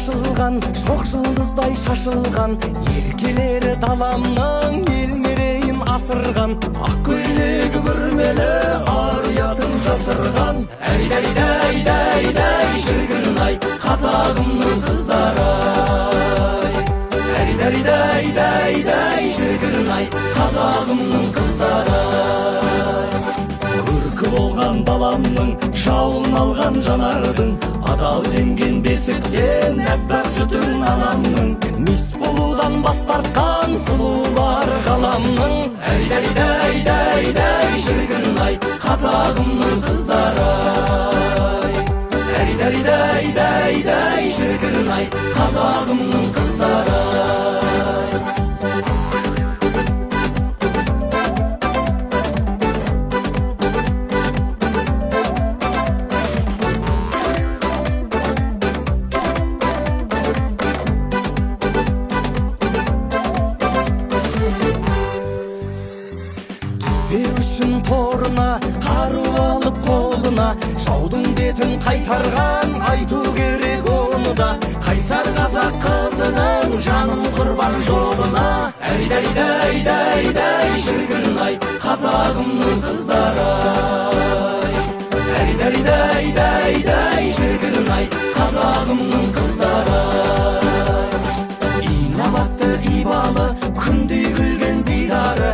ашылған, шоқ жылдыздай шашылған, еркелері даламның ел мерейін асырған. Ақ көйлегі бүрмелі ар ұятын жасырған. Әй шіркін-ай, қазағымның қыздары. Әй шіркін-ай, қазағымның қыздары. Көркі болған баламның, жауын алған жанардың, адал емген бесіктен әппақ сүтін анамның, мис болудан бас тартқан сұлулар ғаламның. Әй шіркін-ай, қазағымның қыздары. Әй шіркін-ай, қазағымның қыздары. Үшін торына қару алып қолына, жаудың бетін қайтарған айту керек оны да. Қайсар қазақ қызының жаным құрбан жолына. Әй шіркін-ай, қазағымның қыздары. Әй шіркін-ай, қазағымның қыздары. Инабатты ибалы, күндей күлген дидары,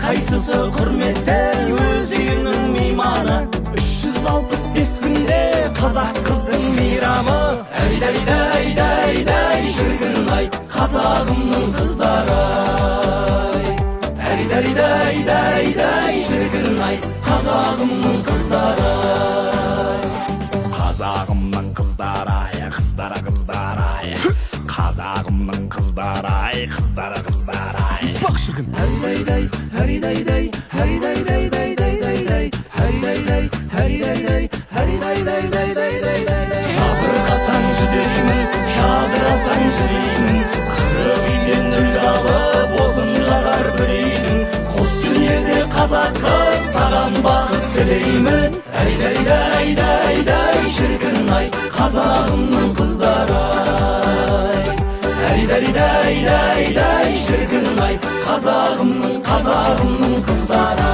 қайсысы құрметті өз үйінің мейманы. 365 күнде қазақ қыздың мейрамы. Әй шіркін-ай, қазағымның қыздары. Әй шіркін-ай, қазағымның қыздары. Қазағымның қыздары, қыздары, қыздары, қазағымның қыздары, қыздары, қыздары. Бақ шіркін. Жабырқасаң жүдеймін, жадырасаң жүреймін, қырық үйден үл алып отын жағар бір үйдің. Қос дүниеде қазақ қыз, саған бақыт тілеймін. Әй шіркін-ай, қазағымның қыздары. Әй шіркін-ай, қазағымның қыздары.